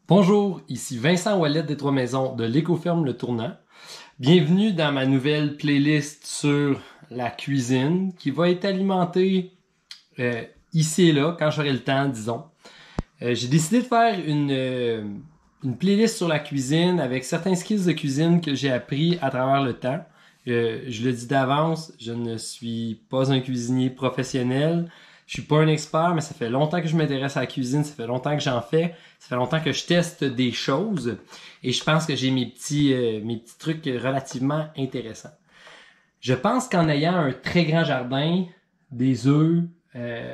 Bonjour, ici Vincent Ouellet des Trois Maisons de l'Écoferme Le Tournant. Bienvenue dans ma nouvelle playlist sur la cuisine qui va être alimentée ici et là quand j'aurai le temps, disons. J'ai décidé de faire une playlist sur la cuisine avec certains skills de cuisine que j'ai appris à travers le temps. Je le dis d'avance, je ne suis pas un cuisinier professionnel. Je suis pas un expert, mais ça fait longtemps que je m'intéresse à la cuisine, ça fait longtemps que j'en fais, ça fait longtemps que je teste des choses et je pense que j'ai mes petits trucs relativement intéressants. Je pense qu'en ayant un très grand jardin, des œufs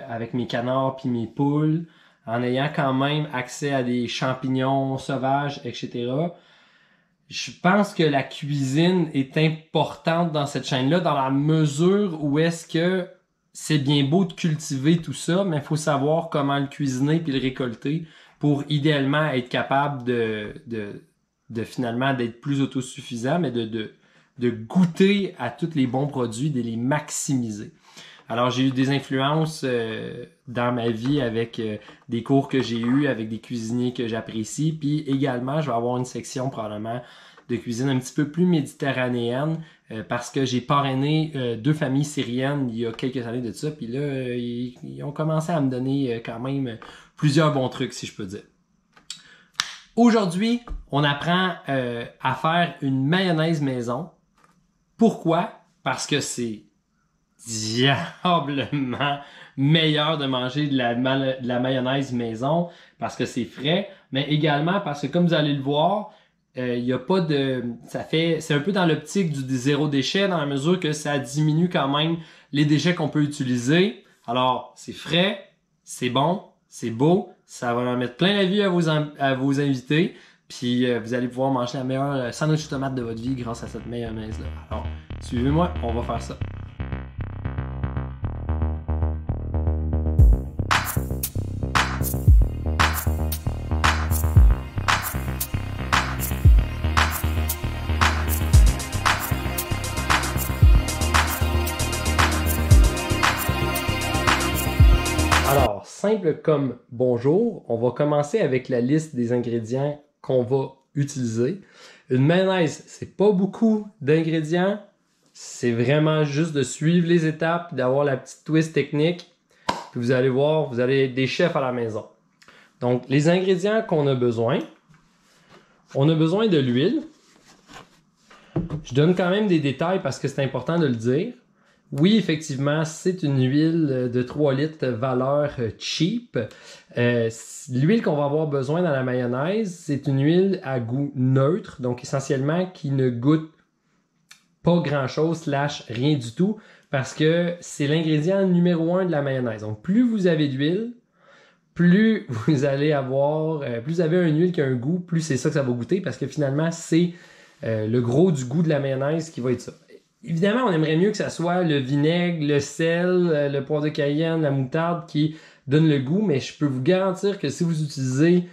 avec mes canards puis mes poules, en ayant quand même accès à des champignons sauvages, etc., je pense que la cuisine est importante dans cette chaîne-là dans la mesure où est-ce que c'est bien beau de cultiver tout ça, mais il faut savoir comment le cuisiner puis le récolter pour idéalement être capable de finalement d'être plus autosuffisant, mais de goûter à tous les bons produits, de les maximiser. Alors, j'ai eu des influences dans ma vie avec des cours que j'ai eus, avec des cuisiniers que j'apprécie. Puis également, je vais avoir une section probablement de cuisine un petit peu plus méditerranéenne parce que j'ai parrainé deux familles syriennes il y a quelques années de ça. Puis là, ils ont commencé à me donner quand même plusieurs bons trucs, si je peux dire. Aujourd'hui, on apprend à faire une mayonnaise maison. Pourquoi? Parce que c'est diablement meilleur de manger de la mayonnaise maison parce que c'est frais, mais également parce que comme vous allez le voir, il y a pas de c'est un peu dans l'optique du zéro déchet dans la mesure que ça diminue quand même les déchets qu'on peut utiliser. Alors, c'est frais, c'est bon, c'est beau, ça va en mettre plein la vie à vos invités. Puis vous allez pouvoir manger la meilleure sandwich de tomate de votre vie grâce à cette mayonnaise-là. Alors, suivez-moi, on va faire ça. Alors, simple comme bonjour, on va commencer avec la liste des ingrédients qu'on va utiliser. Une mayonnaise, c'est pas beaucoup d'ingrédients, c'est vraiment juste de suivre les étapes, d'avoir la petite twist technique, puis vous allez voir, vous allez être des chefs à la maison. Donc, les ingrédients qu'on a besoin, on a besoin de l'huile. Je donne quand même des détails parce que c'est important de le dire. Oui, effectivement, c'est une huile de 3 litres valeur cheap. L'huile qu'on va avoir besoin dans la mayonnaise, c'est une huile à goût neutre, donc essentiellement qui ne goûte pas grand-chose, rien du tout, parce que c'est l'ingrédient numéro 1 de la mayonnaise. Donc, plus vous avez d'huile, plus vous allez avoir, plus vous avez une huile qui a un goût, plus c'est ça que ça va goûter, parce que finalement, c'est le gros du goût de la mayonnaise qui va être ça. Évidemment, on aimerait mieux que ça soit le vinaigre, le sel, le poivre de Cayenne, la moutarde qui donne le goût, mais je peux vous garantir que si vous utilisez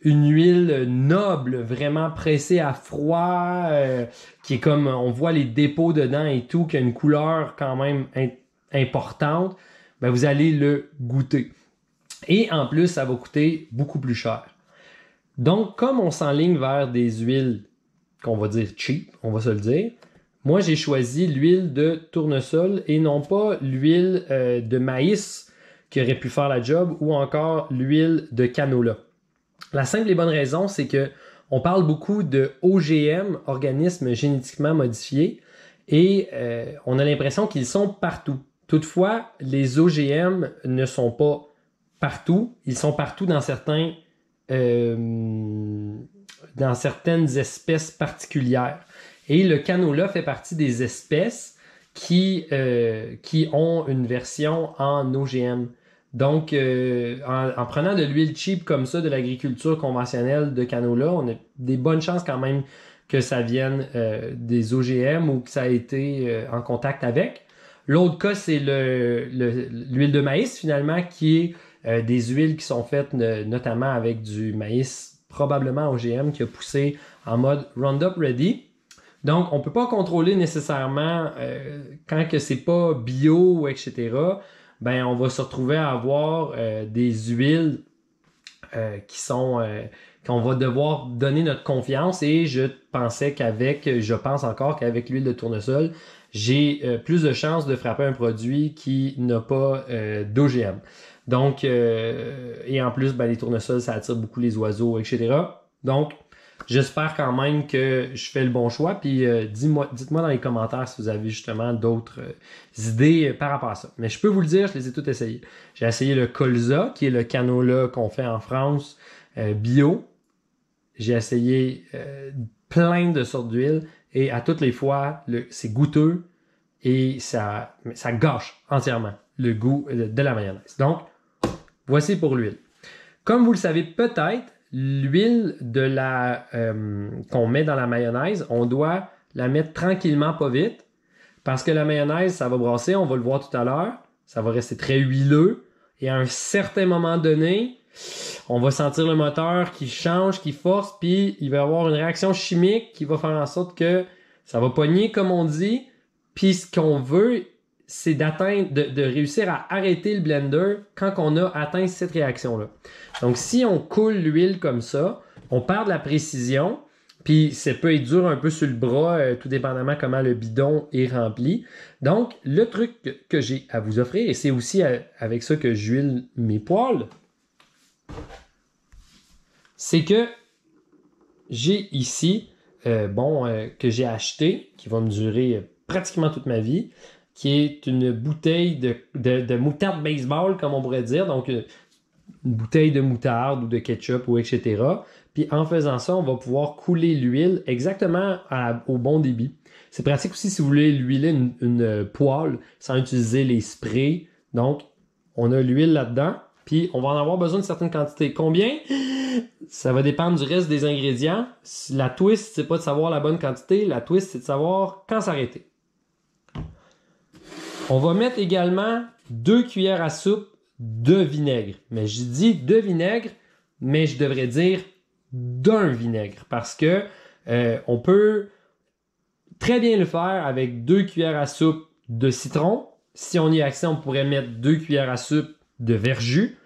une huile noble, vraiment pressée à froid, qui est comme, on voit les dépôts dedans et tout, qui a une couleur quand même importante, ben vous allez le goûter. Et en plus, ça va coûter beaucoup plus cher. Donc, comme on s'enligne vers des huiles qu'on va dire cheap, on va se le dire, moi, j'ai choisi l'huile de tournesol et non pas l'huile de maïs qui aurait pu faire la job ou encore l'huile de canola. La simple et bonne raison, c'est que on parle beaucoup de OGM, organismes génétiquement modifiés, et on a l'impression qu'ils sont partout. Toutefois, les OGM ne sont pas partout. Ils sont partout dans certaines espèces particulières. Et le canola fait partie des espèces qui ont une version en OGM. Donc, en prenant de l'huile cheap comme ça de l'agriculture conventionnelle de canola, on a des bonnes chances quand même que ça vienne des OGM ou que ça a été en contact avec. L'autre cas, c'est l'huile de maïs finalement, qui est des huiles qui sont faites notamment avec du maïs probablement OGM qui a poussé en mode Roundup Ready. Donc, on ne peut pas contrôler nécessairement quand que c'est pas bio, etc. On va se retrouver à avoir des huiles qui sont qu'on va devoir donner notre confiance et je pense encore qu'avec l'huile de tournesol, j'ai plus de chances de frapper un produit qui n'a pas d'OGM. Donc, et en plus, les tournesols, ça attire beaucoup les oiseaux, etc. Donc, j'espère quand même que je fais le bon choix. Puis dites-moi dans les commentaires si vous avez justement d'autres idées par rapport à ça. Mais je peux vous le dire, je les ai toutes essayées. J'ai essayé le colza, qui est le canola qu'on fait en France, bio. J'ai essayé plein de sortes d'huile et à toutes les fois, c'est goûteux et ça gâche entièrement le goût de la mayonnaise. Donc, voici pour l'huile. Comme vous le savez peut-être, l'huile qu'on met dans la mayonnaise, on doit la mettre tranquillement, pas vite, parce que la mayonnaise, ça va brasser, on va le voir tout à l'heure, ça va rester très huileux, et à un certain moment donné, on va sentir le moteur qui change, qui force, puis il va y avoir une réaction chimique qui va faire en sorte que ça va pogner, comme on dit, puis ce qu'on veut, c'est de réussir à arrêter le blender quand on a atteint cette réaction-là. Donc, si on coule l'huile comme ça, on perd de la précision, puis ça peut être dur un peu sur le bras, tout dépendamment comment le bidon est rempli. Donc, le truc que j'ai à vous offrir, et c'est aussi avec ça que j'huile mes poêles, c'est que j'ai ici, que j'ai acheté, qui va me durer pratiquement toute ma vie, qui est une bouteille de moutarde baseball, comme on pourrait dire. Donc, une bouteille de moutarde ou de ketchup ou etc. Puis en faisant ça, on va pouvoir couler l'huile exactement au bon débit. C'est pratique aussi si vous voulez l'huiler une poêle sans utiliser les sprays. Donc, on a l'huile là-dedans. Puis on va en avoir besoin de certaines quantités. Combien? Ça va dépendre du reste des ingrédients. La twist, c'est pas de savoir la bonne quantité. La twist, c'est de savoir quand s'arrêter. On va mettre également 2 cuillères à soupe de vinaigre. Mais je dis de vinaigre, mais je devrais dire d'un vinaigre. Parce que on peut très bien le faire avec 2 cuillères à soupe de citron. Si on y a accès, on pourrait mettre 2 cuillères à soupe de verjus.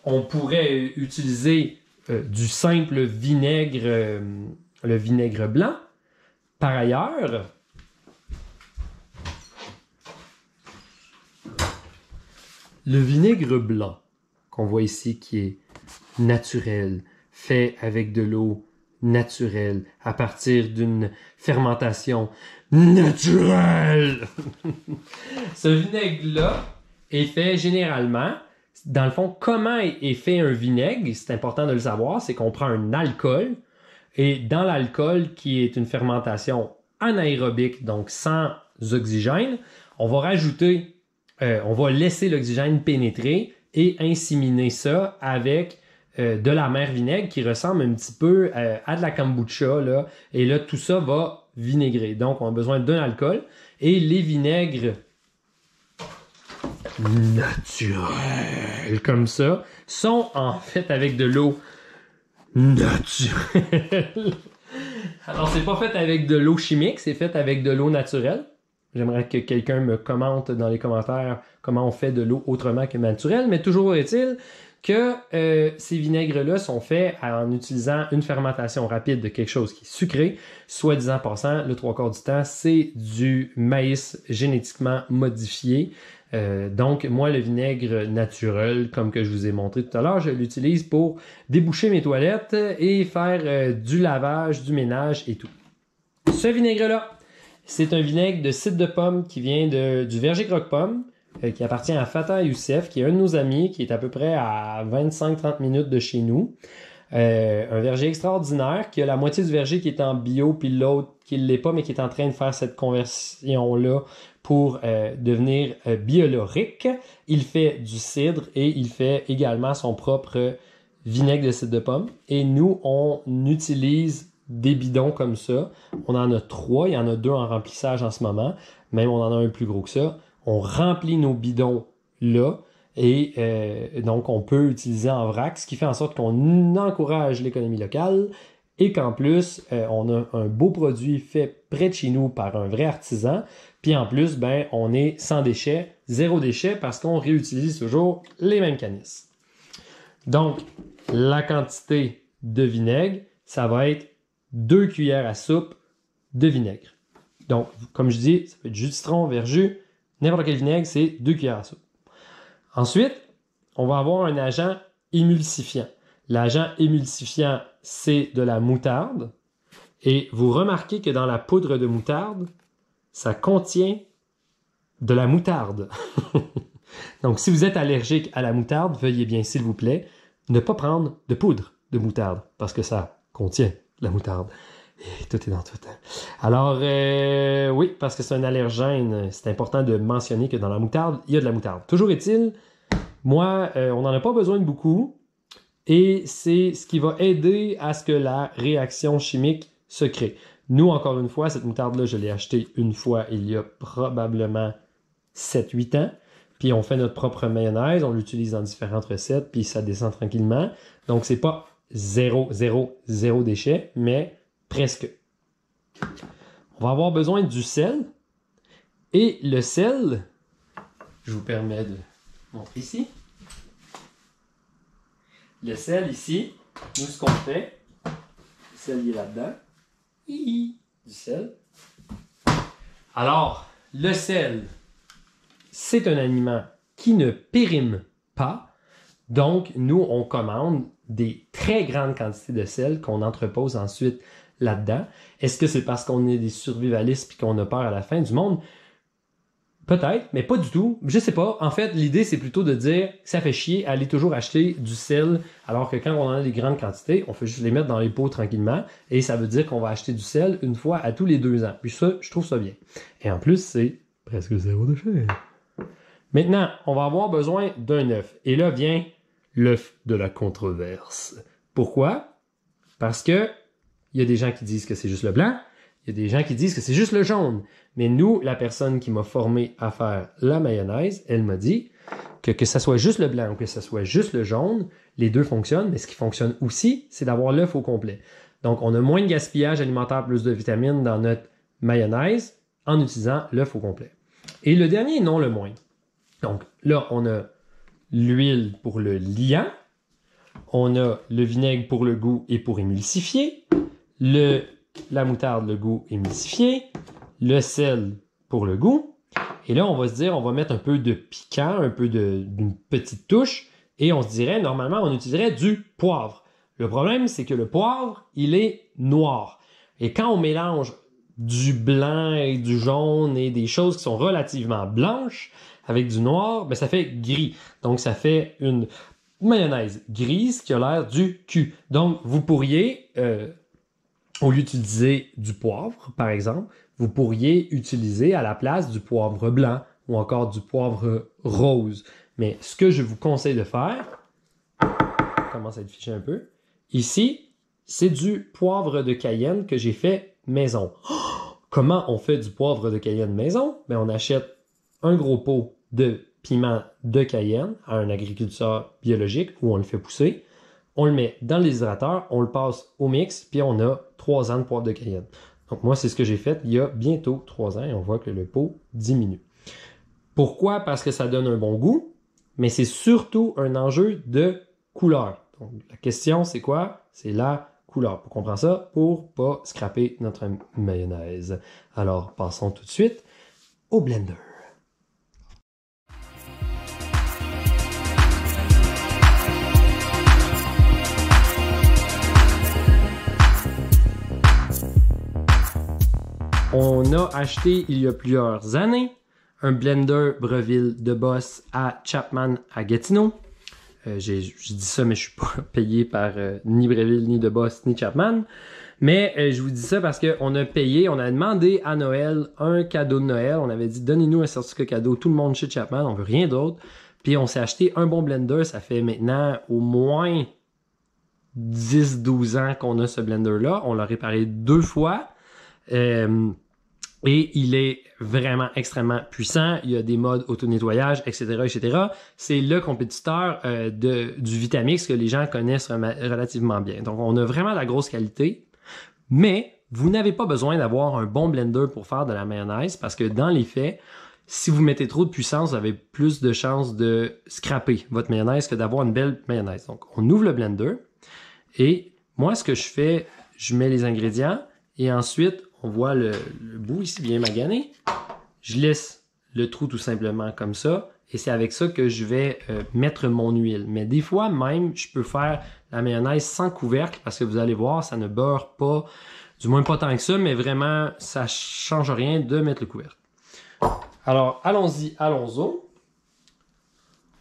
On pourrait utiliser du simple vinaigre, le vinaigre blanc. Par ailleurs, le vinaigre blanc qu'on voit ici qui est naturel, fait avec de l'eau naturelle, à partir d'une fermentation naturelle. Ce vinaigre-là est fait généralement, dans le fond, comment est fait un vinaigre, c'est important de le savoir, c'est qu'on prend un alcool, et dans l'alcool, qui est une fermentation anaérobique, donc sans oxygène, on va laisser l'oxygène pénétrer et inséminer ça avec de la mer vinaigre qui ressemble un petit peu à de la kombucha, là. Et là, tout ça va vinaigrer. Donc, on a besoin d'un alcool. Et les vinaigres naturels, comme ça, sont en fait avec de l'eau naturelle. Alors, c'est pas fait avec de l'eau chimique, c'est fait avec de l'eau naturelle. J'aimerais que quelqu'un me commente dans les commentaires comment on fait de l'eau autrement que naturelle, mais toujours est-il que ces vinaigres-là sont faits en utilisant une fermentation rapide de quelque chose qui est sucré, soit disant passant, le 3/4 du temps, c'est du maïs génétiquement modifié. Donc, moi, le vinaigre naturel, comme que je vous ai montré tout à l'heure, je l'utilise pour déboucher mes toilettes et faire du lavage, du ménage et tout. Ce vinaigre-là, c'est un vinaigre de cidre de pomme qui vient du verger Croque-Pomme, qui appartient à Fatah Youssef, qui est un de nos amis, qui est à peu près à 25-30 minutes de chez nous. Un verger extraordinaire, qui a la moitié du verger qui est en bio, puis l'autre qui ne l'est pas, mais qui est en train de faire cette conversion-là pour devenir biolorique. Il fait du cidre et il fait également son propre vinaigre de cidre de pomme. Et nous, on utilise des bidons comme ça. On en a 3, il y en a 2 en remplissage en ce moment. Même on en a un plus gros que ça. On remplit nos bidons là et donc on peut utiliser en vrac, ce qui fait en sorte qu'on encourage l'économie locale et qu'en plus, on a un beau produit fait près de chez nous par un vrai artisan. Puis en plus, on est sans déchets, 0 déchet parce qu'on réutilise toujours les mêmes canisses. Donc, la quantité de vinaigre, ça va être 2 cuillères à soupe de vinaigre. Donc, comme je dis, ça peut être jus de citron, verjus, n'importe quel vinaigre, c'est 2 cuillères à soupe. Ensuite, on va avoir un agent émulsifiant. L'agent émulsifiant, c'est de la moutarde. Et vous remarquez que dans la poudre de moutarde, ça contient de la moutarde. Donc, si vous êtes allergique à la moutarde, veuillez bien, s'il vous plaît, ne pas prendre de poudre de moutarde parce que ça contient de la moutarde. Et tout est dans tout. Alors, oui, parce que c'est un allergène, c'est important de mentionner que dans la moutarde, il y a de la moutarde. Toujours est-il, moi, on n'en a pas besoin de beaucoup et c'est ce qui va aider à ce que la réaction chimique se crée. Nous, encore une fois, cette moutarde-là, je l'ai achetée une fois il y a probablement 7-8 ans. Puis on fait notre propre mayonnaise, on l'utilise dans différentes recettes, puis ça descend tranquillement. Donc, c'est pas 0 déchet, mais presque. On va avoir besoin du sel. Et le sel, je vous permets de montrer ici. Le sel ici, nous ce qu'on fait, le sel il est là-dedans. Du sel. Alors, le sel, c'est un aliment qui ne périme pas. Donc, nous, on commande des très grandes quantités de sel qu'on entrepose ensuite là-dedans. Est-ce que c'est parce qu'on est des survivalistes et qu'on a peur à la fin du monde? Peut-être, mais pas du tout. Je sais pas. En fait, l'idée, c'est plutôt de dire que ça fait chier aller toujours acheter du sel, alors que quand on en a des grandes quantités, on fait juste les mettre dans les pots tranquillement, et ça veut dire qu'on va acheter du sel une fois à tous les 2 ans. Puis ça, je trouve ça bien. Et en plus, c'est presque 0 déchet. Maintenant, on va avoir besoin d'un œuf. Et là vient l'œuf de la controverse. Pourquoi? Parce que il y a des gens qui disent que c'est juste le blanc, il y a des gens qui disent que c'est juste le jaune. Mais nous, la personne qui m'a formé à faire la mayonnaise, elle m'a dit que ça soit juste le blanc ou que ça soit juste le jaune, les deux fonctionnent, mais ce qui fonctionne aussi, c'est d'avoir l'œuf au complet. Donc, on a moins de gaspillage alimentaire, plus de vitamines dans notre mayonnaise en utilisant l'œuf au complet. Et le dernier, non le moindre. Donc, là, on a l'huile pour le liant, on a le vinaigre pour le goût et pour émulsifier, la moutarde, le goût émulsifié, le sel pour le goût. Et là, on va se dire, on va mettre un peu de piquant, un peu d'une petite touche, et on se dirait, normalement, on utiliserait du poivre. Le problème, c'est que le poivre, il est noir. Et quand on mélange du blanc et du jaune et des choses qui sont relativement blanches avec du noir, ben ça fait gris. Donc, ça fait une mayonnaise grise qui a l'air du cul. Donc, vous pourriez, au lieu d'utiliser du poivre, par exemple, vous pourriez utiliser à la place du poivre blanc ou encore du poivre rose. Mais ce que je vous conseille de faire, je commence à être fiché un peu, ici, c'est du poivre de Cayenne que j'ai fait maison. Oh! Comment on fait du poivre de Cayenne maison? Ben, on achète un gros pot de piment de Cayenne à un agriculteur biologique où on le fait pousser. On le met dans le déshydrateur, on le passe au mix, puis on a 3 ans de poivre de Cayenne. Donc moi, c'est ce que j'ai fait il y a bientôt 3 ans et on voit que le pot diminue. Pourquoi? Parce que ça donne un bon goût, mais c'est surtout un enjeu de couleur. Donc la question, c'est quoi? C'est la couleur. On comprend ça pour pas scraper notre mayonnaise. Alors, passons tout de suite au blender. On a acheté il y a plusieurs années un blender Breville de Boss à Chapman à Gatineau. J'ai dit ça, mais je suis pas payé par ni Breville, ni de Boss, ni Chapman. Mais je vous dis ça parce qu'on a payé, on a demandé à Noël un cadeau de Noël. On avait dit, donnez-nous un certificat cadeau, tout le monde chez Chapman, on veut rien d'autre. Puis on s'est acheté un bon blender, ça fait maintenant au moins 10-12 ans qu'on a ce blender-là. On l'a réparé 2 fois. Et il est vraiment extrêmement puissant. Il y a des modes auto-nettoyage, etc., etc. C'est le compétiteur du Vitamix que les gens connaissent relativement bien. Donc, on a vraiment la grosse qualité. Mais vous n'avez pas besoin d'avoir un bon blender pour faire de la mayonnaise parce que dans les faits, si vous mettez trop de puissance, vous avez plus de chances de scraper votre mayonnaise que d'avoir une belle mayonnaise. Donc, on ouvre le blender et Moi, ce que je fais, je mets les ingrédients et ensuite, on voit le bout ici bien magané. Je laisse le trou tout simplement comme ça et c'est avec ça que je vais mettre mon huile. Mais des fois même, je peux faire la mayonnaise sans couvercle parce que vous allez voir, ça ne beurre pas, du moins pas tant que ça, mais vraiment, ça change rien de mettre le couvercle. Alors, allons-y, allons-y.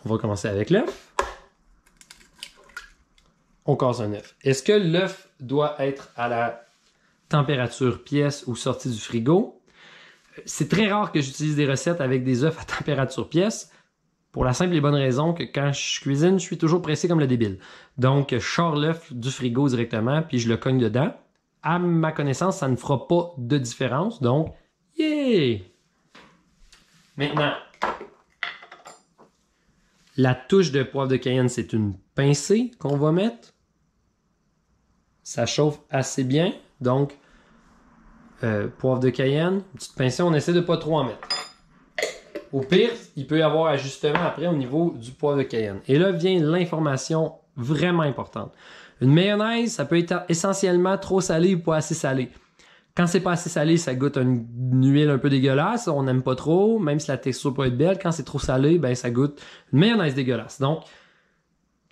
On va commencer avec l'œuf. On casse un œuf. Est-ce que l'œuf doit être à la température pièce ou sortie du frigo? C'est très rare que j'utilise des recettes avec des œufs à température pièce pour la simple et bonne raison que quand je cuisine, je suis toujours pressé comme le débile. Donc, je sors l'œuf du frigo directement puis je le cogne dedans. À ma connaissance, ça ne fera pas de différence. Donc, yeah! Maintenant, la touche de poivre de Cayenne, c'est une pincée qu'on va mettre. Ça chauffe assez bien. Donc, poivre de Cayenne, une petite pincée, on essaie de ne pas trop en mettre. Au pire, il peut y avoir ajustement après au niveau du poivre de Cayenne. Et là vient l'information vraiment importante. Une mayonnaise, ça peut être essentiellement trop salé ou pas assez salé. Quand c'est pas assez salé, ça goûte une huile un peu dégueulasse, on n'aime pas trop, même si la texture peut être belle. Quand c'est trop salé, ben ça goûte une mayonnaise dégueulasse. Donc,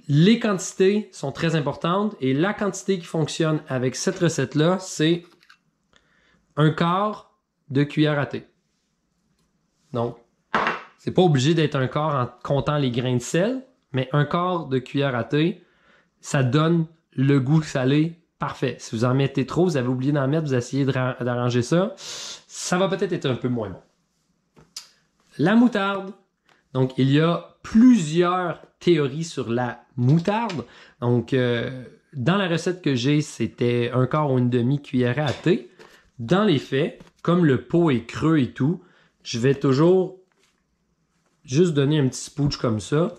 les quantités sont très importantes et la quantité qui fonctionne avec cette recette-là, c'est 1/4 de cuillère à thé. Donc, c'est pas obligé d'être 1/4 en comptant les grains de sel, mais 1/4 de cuillère à thé, ça donne le goût salé parfait. Si vous en mettez trop, vous avez oublié d'en mettre, vous essayez d'arranger ça, ça va peut-être être un peu moins bon. La moutarde. Donc, il y a plusieurs théories sur la moutarde. Donc, dans la recette que j'ai, c'était 1/4 ou 1/2 cuillère à thé. Dans les faits, comme le pot est creux et tout, je vais toujours juste donner un petit spooch comme ça.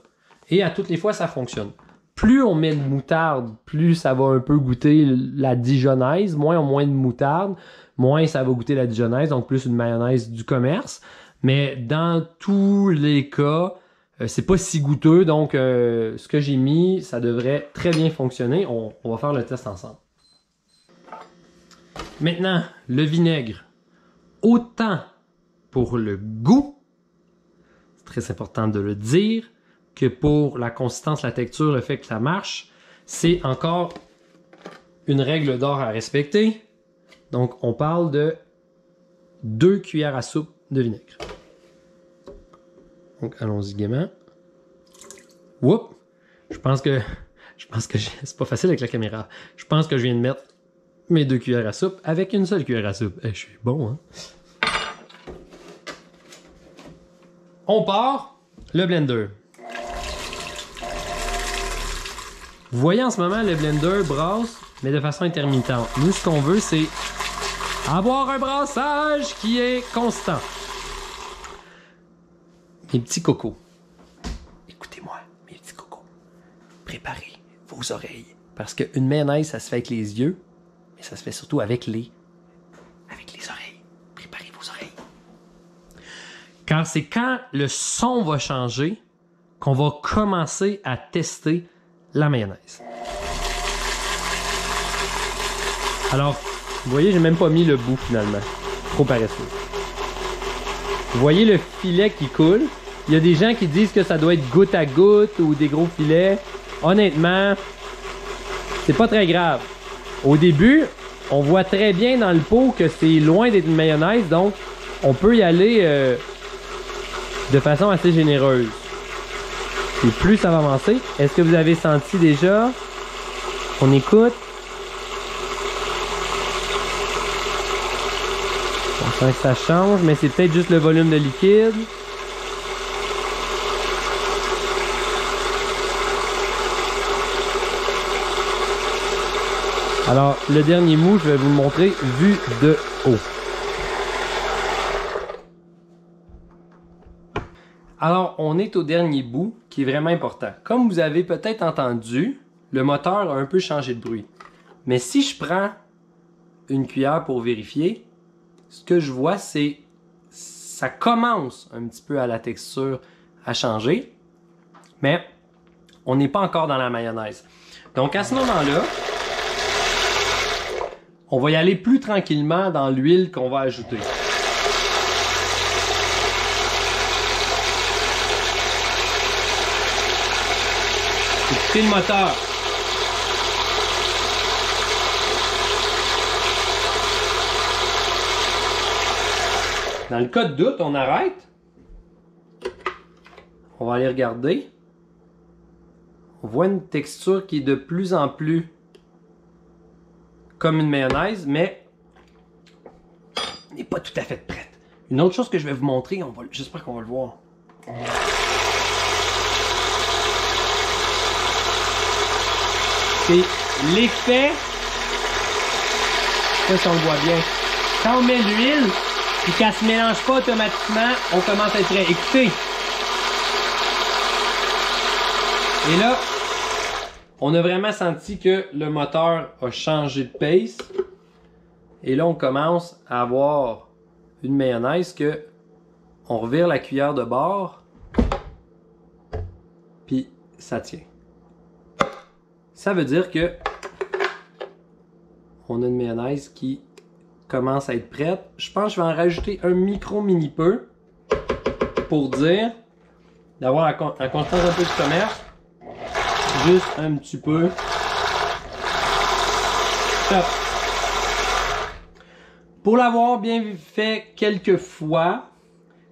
Et à toutes les fois, ça fonctionne. Plus on met de moutarde, plus ça va un peu goûter la dijonnaise. Moins on met de moutarde, moins ça va goûter la dijonnaise. Donc plus une mayonnaise du commerce. Mais dans tous les cas, c'est pas si goûteux. Donc ce que j'ai mis, ça devrait très bien fonctionner. On va faire le test ensemble. Maintenant, le vinaigre. Autant pour le goût, c'est très important de le dire, que pour la consistance, la texture, le fait que ça marche, c'est encore une règle d'or à respecter. Donc, on parle de 2 cuillères à soupe de vinaigre. Donc, allons-y gaiement. Oups! Je pense que c'est pas facile avec la caméra. Je pense que je viens de mettre mes 2 cuillères à soupe avec une seule cuillère à soupe. Je suis bon, hein? On part le blender. Vous voyez en ce moment, le blender brasse, mais de façon intermittente. Nous, ce qu'on veut, c'est avoir un brassage qui est constant. Mes petits cocos. Écoutez-moi, mes petits cocos. Préparez vos oreilles. Parce qu'une mayonnaise, ça se fait avec les yeux, mais ça se fait surtout avec les oreilles. Préparez vos oreilles. Car c'est quand le son va changer qu'on va commencer à tester la mayonnaise. Alors, vous voyez, j'ai même pas mis le bout finalement. Trop paresseux. Vous voyez le filet qui coule. Il y a des gens qui disent que ça doit être goutte à goutte ou des gros filets. Honnêtement, c'est pas très grave. Au début, on voit très bien dans le pot que c'est loin d'être une mayonnaise, donc on peut y aller de façon assez généreuse. Et plus ça va avancer, est-ce que vous avez senti déjà? On écoute. On sent que ça change, mais c'est peut-être juste le volume de liquide. Alors, le dernier mou, je vais vous le montrer vu de haut. Alors, on est au dernier bout qui est vraiment important. Comme vous avez peut-être entendu, le moteur a un peu changé de bruit. Mais si je prends une cuillère pour vérifier, ce que je vois, c'est ça commence un petit peu à la texture à changer, mais on n'est pas encore dans la mayonnaise. Donc à ce moment-là, On va y aller plus tranquillement dans l'huile qu'on va ajouter. Écoutez le moteur. Dans le cas de doute, on arrête. On va aller regarder. On voit une texture qui est de plus en plus comme une mayonnaise, mais n'est pas tout à fait prête. Une autre chose que je vais vous montrer, j'espère qu'on va le voir. C'est l'effet. Je sais pas si on le voit bien. Quand on met l'huile et qu'elle se mélange pas automatiquement, on commence à être prêt. Écoutez. Et là, on a vraiment senti que le moteur a changé de pace. Et là, on commence à avoir une mayonnaise que on revire la cuillère de bord. Puis ça tient. Ça veut dire que on a une mayonnaise qui commence à être prête. Je pense que je vais en rajouter un mini peu pour dire d'avoir la constance un peu de commerce. Juste un petit peu. Top. Pour l'avoir bien fait quelques fois,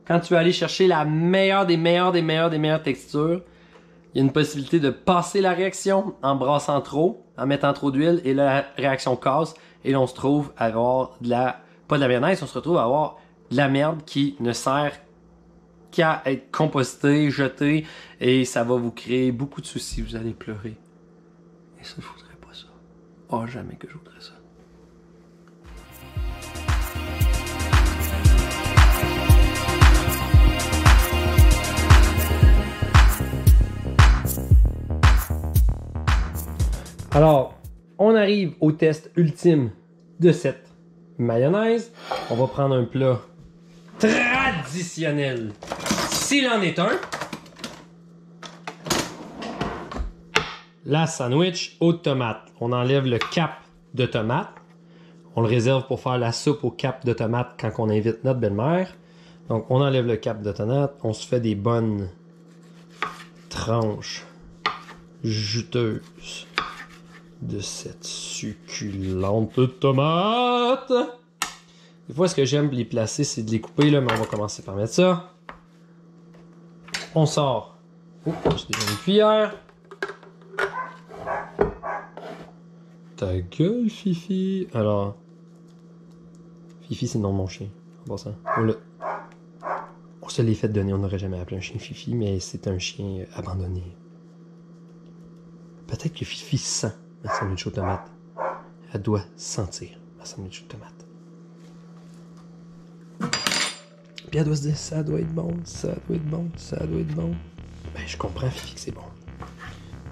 quand tu vas aller chercher la meilleure des meilleures textures, il y a une possibilité de passer la réaction en brassant trop, en mettant trop d'huile, et la réaction casse, et là on se trouve à avoir pas de la mayonnaise, on se retrouve à avoir de la merde qui ne sert qu'à être compostée, jetée, et ça va vous créer beaucoup de soucis, vous allez pleurer. Et ça, je voudrais pas ça. Oh, jamais que je voudrais ça. Alors, on arrive au test ultime de cette mayonnaise. On va prendre un plat traditionnel, s'il en est un. La sandwich aux tomates. On enlève le cap de tomate. On le réserve pour faire la soupe au cap de tomate quand on invite notre belle-mère. Donc, on enlève le cap de tomate. On se fait des bonnes tranches juteuses de cette succulente tomate. Des fois, ce que j'aime les placer, c'est de les couper, là, mais on va commencer par mettre ça. On sort. Oh, j'ai déjà une cuillère. Ta gueule, Fifi. Alors, Fifi, c'est le nom de mon chien. En passant. On se l'est fait donner. On n'aurait jamais appelé un chien Fifi, mais c'est un chien abandonné. Peut-être que Fifi sent ma sandwich aux tomates. Elle doit sentir ma sandwich aux tomates. Puis elle doit se dire, ça doit être bon, ça doit être bon, ça doit être bon. Ben, je comprends, Fifi, que c'est bon.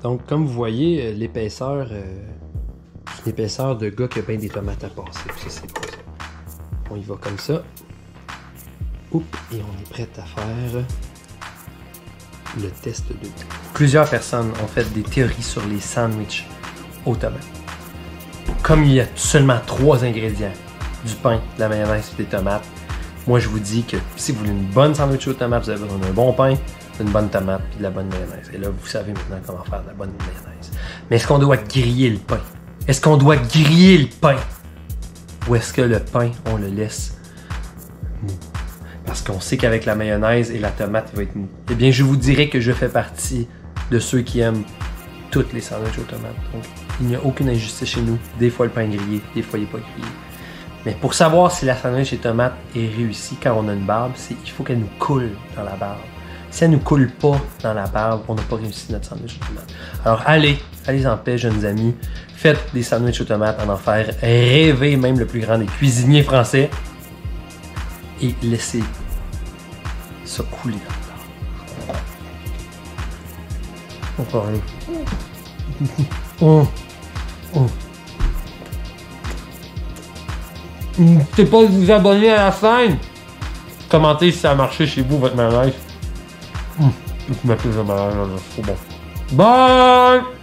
Donc, comme vous voyez, l'épaisseur, c'est l'épaisseur de gars qui a bien des tomates à passer. Ça, c'est bon, ça. On y va comme ça. Oups, et on est prêt à faire le test de goût. Plusieurs personnes ont fait des théories sur les sandwichs aux tomates. Comme il y a seulement 3 ingrédients, du pain, de la mayonnaise et des tomates, moi je vous dis que si vous voulez une bonne sandwich aux tomates, vous avez besoin d'un bon pain, d'une bonne tomate et de la bonne mayonnaise. Et là, vous savez maintenant comment faire de la bonne mayonnaise. Mais est-ce qu'on doit griller le pain? Est-ce qu'on doit griller le pain? Ou est-ce que le pain, on le laisse mou? Parce qu'on sait qu'avec la mayonnaise et la tomate, il va être mou. Eh bien, je vous dirais que je fais partie de ceux qui aiment toutes les sandwichs aux tomates. Donc, il n'y a aucune injustice chez nous. Des fois, le pain est grillé, des fois, il n'est pas grillé. Mais pour savoir si la sandwich aux tomates est réussie quand on a une barbe, c'est qu'il faut qu'elle nous coule dans la barbe. Si elle ne nous coule pas dans la barbe, on n'a pas réussi notre sandwich aux tomates. Alors, allez en paix, jeunes amis. Faites des sandwichs aux tomates, en faire rêver même le plus grand des cuisiniers français. Et laissez ça couler dans la barbe. On va parler. N'hésitez pas à vous abonner à la chaîne. Commentez si ça a marché chez vous, votre mayonnaise. Vous mettez le mayonnaise, c'est trop bon. Bye!